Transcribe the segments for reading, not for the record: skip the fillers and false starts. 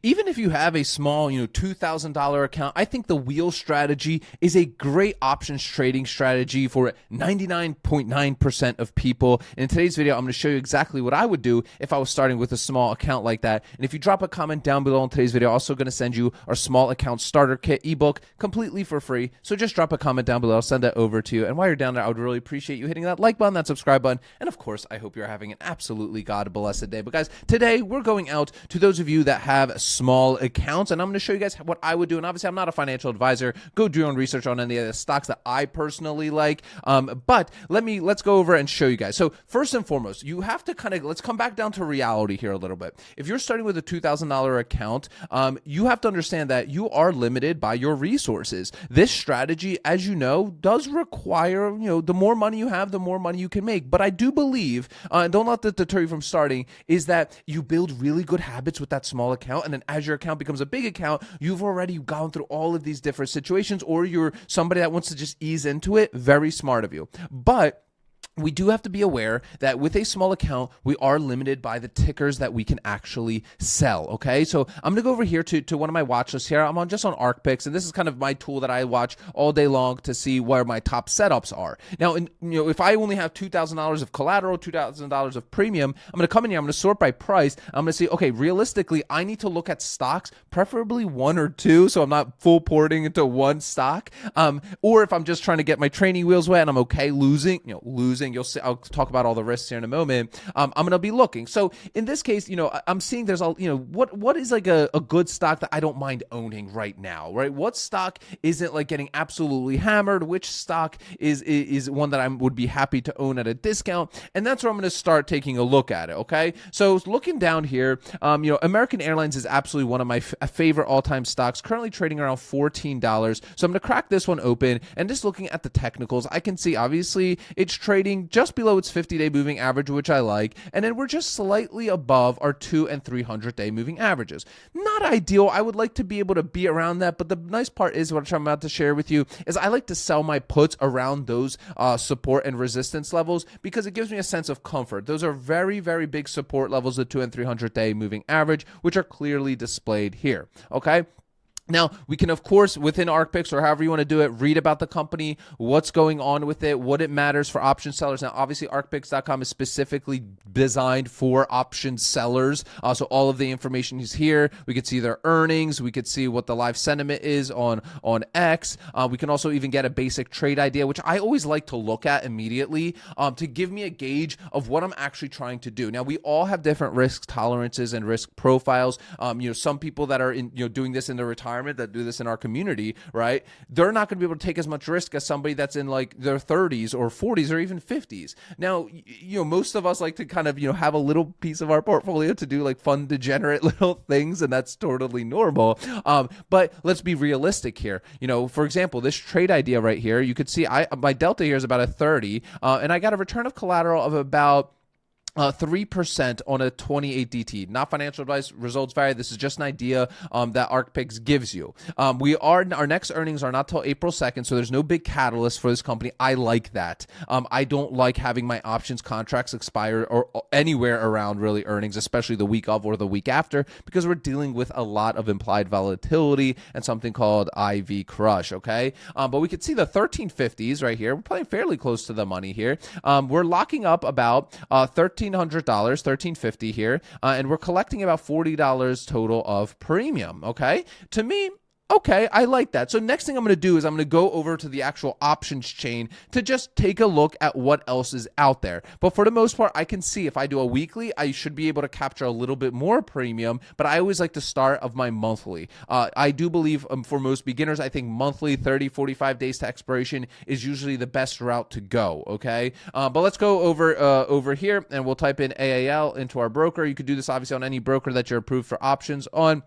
Even if you have a small, $2,000 account, I think the wheel strategy is a great options trading strategy for 99.9% of people. In today's video, I'm going to show you exactly what I would do if I was starting with a small account like that. And if you drop a comment down below in today's video, I'm also going to send you our small account starter kit ebook completely for free. So just drop a comment down below. I'll send that over to you. And while you're down there, I would really appreciate you hitting that like button, that subscribe button. And of course, I hope you're having an absolutely God-blessed day. But guys, today we're going out to those of you that have small accounts, and I'm going to show you guys what I would do. And obviously, I'm not a financial advisor. Go do your own research on any of the stocks that I personally like. But let's go over and show you guys. So first and foremost, you have to let's come back down to reality here a little bit. If you're starting with a $2,000 account, you have to understand that you are limited by your resources. This strategy, as you know, does require, the more money you have, the more money you can make. But I do believe, and don't let that deter you from starting, is that you build really good habits with that small account. And then as your account becomes a big account, you've already gone through all of these different situations, or you're somebody that wants to just ease into it. Very smart of you. But we do have to be aware that with a small account, we are limited by the tickers that we can actually sell, okay? So I'm going to go over here to one of my watch lists here. I'm just on Ark Picks, and this is kind of my tool that I watch all day long to see where my top setups are. Now, if I only have $2,000 of collateral, $2,000 of premium, I'm going to come in here, I'm going to sort by price. I'm going to see, okay, realistically, I need to look at stocks, preferably one or two, so I'm not full porting into one stock. Or if I'm just trying to get my training wheels wet and I'm okay losing. You'll see, I'll talk about all the risks here in a moment. I'm going to be looking. So in this case, I'm seeing there's what is like a good stock that I don't mind owning right now, right? What stock isn't like getting absolutely hammered? Which stock is one that I would be happy to own at a discount? And that's where I'm going to start taking a look at it. Okay. So looking down here, American Airlines is absolutely one of my favorite all-time stocks, currently trading around $14. So I'm going to crack this one open and just looking at the technicals, I can see obviously it's trading just below its 50-day moving average, which I like, and then we're just slightly above our 200 and 300-day moving averages. Not ideal. I would like to be able to be around that, but the nice part is what I'm about to share with you is I like to sell my puts around those support and resistance levels because it gives me a sense of comfort. Those are very, very big support levels, the 200 and 300-day moving average, which are clearly displayed here, okay? Now, we can, of course, within Ark Picks or however you want to do it, read about the company, what's going on with it, what it matters for option sellers. Now, obviously, ArkPicks.com is specifically designed for option sellers. So all of the information is here. We could see their earnings. We could see what the live sentiment is on X. We can also even get a basic trade idea, which I always like to look at immediately to give me a gauge of what I'm actually trying to do. Now, we all have different risk tolerances and risk profiles. Some people that are doing this in their retirement, that do this in our community, right? They're not going to be able to take as much risk as somebody that's in like their 30s or 40s or even 50s. Now, most of us like to kind of, have a little piece of our portfolio to do like fun, degenerate little things, and that's totally normal. But let's be realistic here. For example, this trade idea right here, you could see my delta here is about a 30, and I got a return of collateral of about 3% on a 28 DT. Not financial advice, results vary. This is just an idea that Ark Picks gives you. Our next earnings are not till April 2nd, so there's no big catalyst for this company. I like that. I don't like having my options contracts expire or anywhere around really earnings, especially the week of or the week after, because we're dealing with a lot of implied volatility and something called IV crush, okay? But we could see the 1350s right here. We're playing fairly close to the money here. We're locking up about $1,350 here, and we're collecting about $40 total of premium, okay? To me, okay, I like that. So next thing I'm going to do is I'm going to go over to the actual options chain to just take a look at what else is out there. But for the most part, I can see if I do a weekly, I should be able to capture a little bit more premium, but I always like to start of my monthly. I do believe for most beginners, I think monthly 30, 45 days to expiration is usually the best route to go, okay? But let's go over here and we'll type in AAL into our broker. You could do this obviously on any broker that you're approved for options on.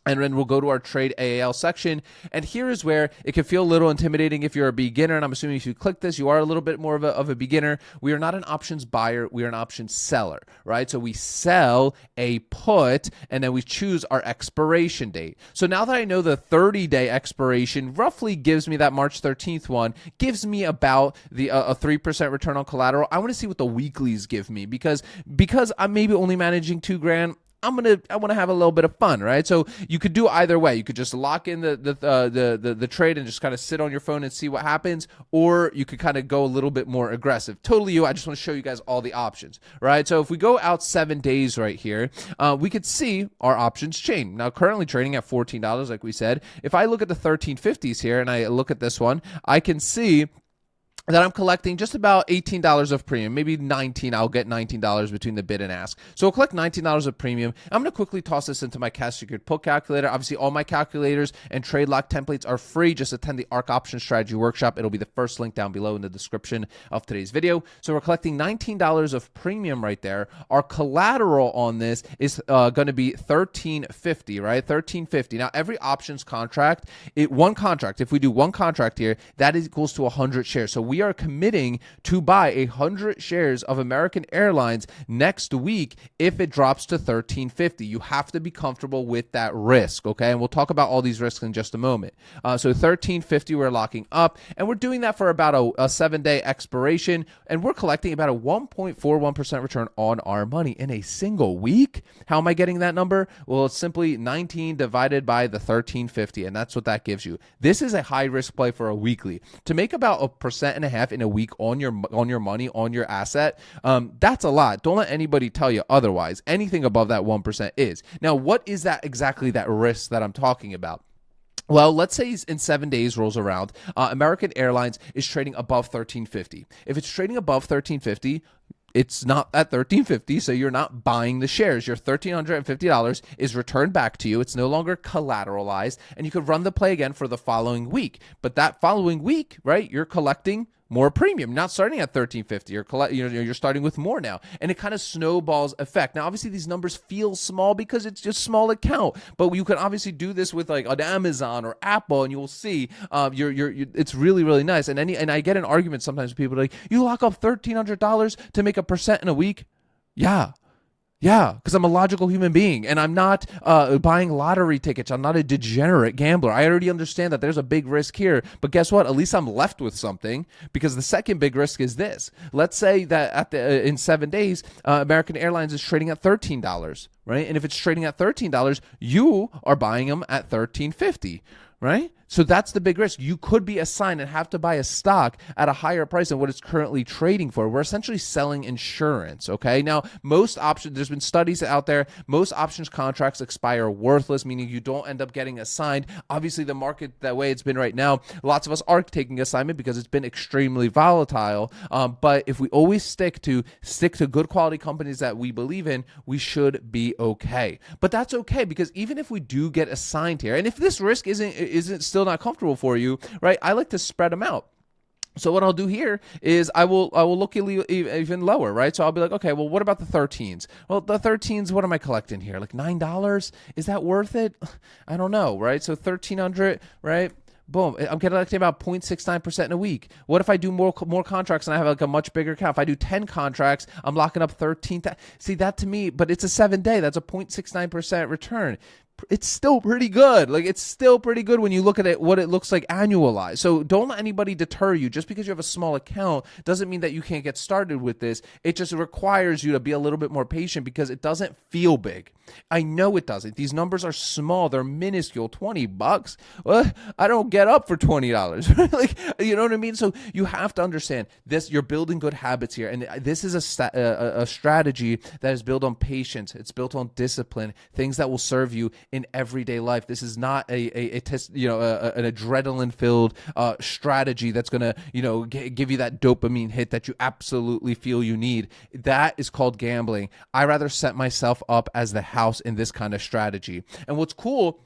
And then we'll go to our trade AAL section. And here is where it can feel a little intimidating if you're a beginner. And I'm assuming if you click this, you are a little bit more of a beginner. We are not an options buyer. We are an options seller, right? So we sell a put and then we choose our expiration date. So now that I know the 30-day expiration roughly gives me that March 13th one, gives me about a 3% return on collateral. I want to see what the weeklies give me because I'm maybe only managing $2,000. I want to have a little bit of fun, right? So you could do either way. You could just lock in the trade and just kind of sit on your phone and see what happens, or you could kind of go a little bit more aggressive. Totally you. I just want to show you guys all the options, right? So if we go out 7 days right here, we could see our options chain. Now currently trading at $14, like we said. If I look at the 1350s here and I look at this one, I can see that I'm collecting just about $18 of premium, maybe $19. I'll get $19 between the bid and ask. So I'll collect $19 of premium. I'm going to quickly toss this into my cash secured put calculator. Obviously, all my calculators and trade lock templates are free. Just attend the Ark Options Strategy workshop. It'll be the first link down below in the description of today's video. So we're collecting $19 of premium right there. Our collateral on this is going to be $13.50, right? $13.50. Now, every options contract, one contract, if we do one contract here, that is equals to 100 shares. So we are committing to buy 100 shares of American Airlines next week if it drops to $13.50. You have to be comfortable with that risk, okay? And we'll talk about all these risks in just a moment. So $13.50 we're locking up, and we're doing that for about a 7-day expiration, and we're collecting about a 1.41% return on our money in a single week. How am I getting that number? Well, it's simply 19 divided by the $13.50, and that's what that gives you. This is a high risk play for a weekly. To make about 1.5% in a week on your money, on your asset, that's a lot. Don't let anybody tell you otherwise. Anything above that 1% is. Now, what is that exactly, that risk that I'm talking about? Well, let's say in 7 days rolls around, American Airlines is trading above $13.50. If it's trading above $13.50, it's not at $13.50, so you're not buying the shares. Your $1,350 is returned back to you. It's no longer collateralized, and you could run the play again for the following week. But that following week, right, you're collecting more premium. Not starting at $13.50. You're starting with more now, and it kind of snowballs effect. Now, obviously, these numbers feel small because it's just small account, but you can obviously do this with like an Amazon or Apple, and you will see it's really, really nice. And I get in arguments sometimes with people like, you lock up $1,300 to make 1% in a week. Yeah, because I'm a logical human being, and I'm not buying lottery tickets. I'm not a degenerate gambler. I already understand that there's a big risk here, but guess what? At least I'm left with something, because the second big risk is this. Let's say that in 7 days, American Airlines is trading at $13, right? And if it's trading at $13, you are buying them at $13.50, right? So that's the big risk. You could be assigned and have to buy a stock at a higher price than what it's currently trading for. We're essentially selling insurance, okay? Now, most options, there's been studies out there, most options contracts expire worthless, meaning you don't end up getting assigned. Obviously, the market, that way it's been right now, lots of us are taking assignment because it's been extremely volatile. But if we always stick to good quality companies that we believe in, we should be okay. But that's okay, because even if we do get assigned here, and if this risk isn't still not comfortable for you, right? I like to spread them out. So what I'll do here is I will look even lower, right? So I'll be like, okay, well, what about the 13s? Well, the 13s, what am I collecting here? Like $9? Is that worth it? I don't know, right? So 1,300, right? Boom, I'm collecting about 0.69% in a week. What if I do more contracts and I have like a much bigger account? If I do 10 contracts, I'm locking up 13. See, that to me, but it's a 7-day. That's a 0.69% return. It's still pretty good. Like, it's still pretty good when you look at it, what it looks like annualized. So don't let anybody deter you. Just because you have a small account doesn't mean that you can't get started with this. It just requires you to be a little bit more patient, because it doesn't feel big. I know it doesn't. These numbers are small. They're minuscule. $20. Well, I don't get up for $20. Like, you know what I mean? So you have to understand this. You're building good habits here, and this is a strategy that is built on patience. It's built on discipline, things that will serve you in everyday life. This is not an adrenaline-filled strategy that's going to, give you that dopamine hit that you absolutely feel you need. That is called gambling. I rather set myself up as the house in this kind of strategy. And what's cool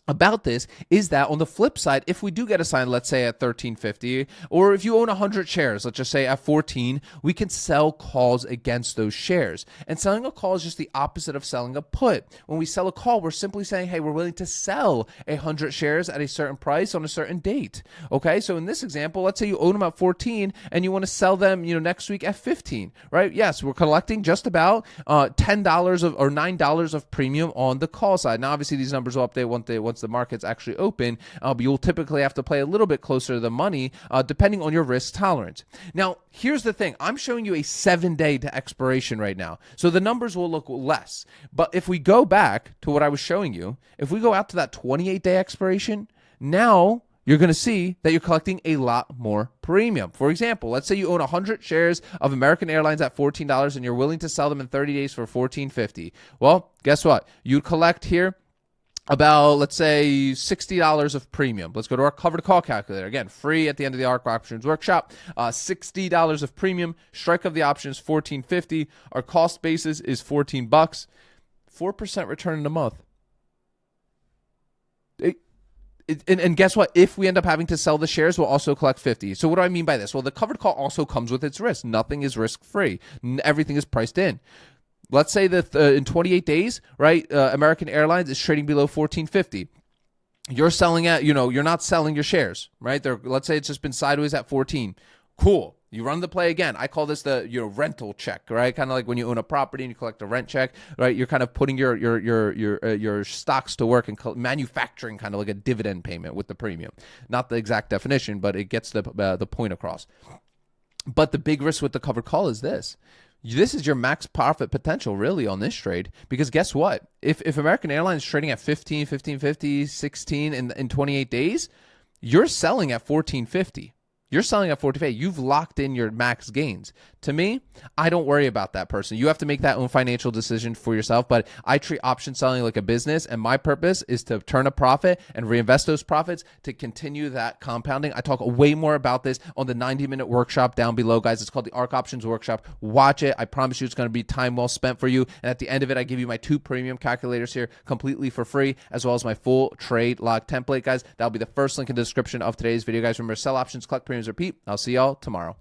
about this is that on the flip side, if we do get assigned, let's say at $13.50, or if you own 100 shares, let's just say at 14, we can sell calls against those shares. And selling a call is just the opposite of selling a put. When we sell a call, we're simply saying, hey, we're willing to sell 100 shares at a certain price on a certain date. Okay, so in this example, let's say you own them at 14 and you want to sell them, next week at 15, right? Yes, we're collecting just about $10 or $9 of premium on the call side. Now, obviously, these numbers will update once once the market's actually open, but you'll typically have to play a little bit closer to the money depending on your risk tolerance. Now, here's the thing. I'm showing you a 7-day to expiration right now. So the numbers will look less. But if we go back to what I was showing you, if we go out to that 28-day expiration, now you're going to see that you're collecting a lot more premium. For example, let's say you own 100 shares of American Airlines at $14 and you're willing to sell them in 30 days for $14.50. Well, guess what? You collect here about, let's say, $60 of premium. Let's go to our covered call calculator. Again, free at the end of the Ark Options Workshop. $60 of premium. Strike of the option is $14.50. Our cost basis is $14. 4% return in a month. And guess what? If we end up having to sell the shares, we'll also collect 50. So what do I mean by this? Well, the covered call also comes with its risk. Nothing is risk-free. Everything is priced in. Let's say that in 28 days, right, American Airlines is trading below $14.50. You're selling at, you're not selling your shares, right? Let's say it's just been sideways at 14. Cool. You run the play again. I call this the rental check, right? Kind of like when you own a property and you collect a rent check, right? You're kind of putting your stocks to work and manufacturing kind of like a dividend payment with the premium. Not the exact definition, but it gets the point across. But the big risk with the covered call is this. This is your max profit potential really on this trade, because guess what? If American Airlines is trading at 15, 15.50, 16 in 28 days, you're selling at 14.50. You're selling at 45. You've locked in your max gains. To me, I don't worry about that person. You have to make that own financial decision for yourself, but I treat option selling like a business, and my purpose is to turn a profit and reinvest those profits to continue that compounding. I talk way more about this on the 90-minute workshop down below, guys. It's called the Ark Options Workshop. Watch it. I promise you it's going to be time well spent for you. And at the end of it, I give you my 2 premium calculators here completely for free, as well as my full trade log template, guys. That'll be the first link in the description of today's video, guys. Remember, sell options, collect premiums, repeat. I'll see y'all tomorrow.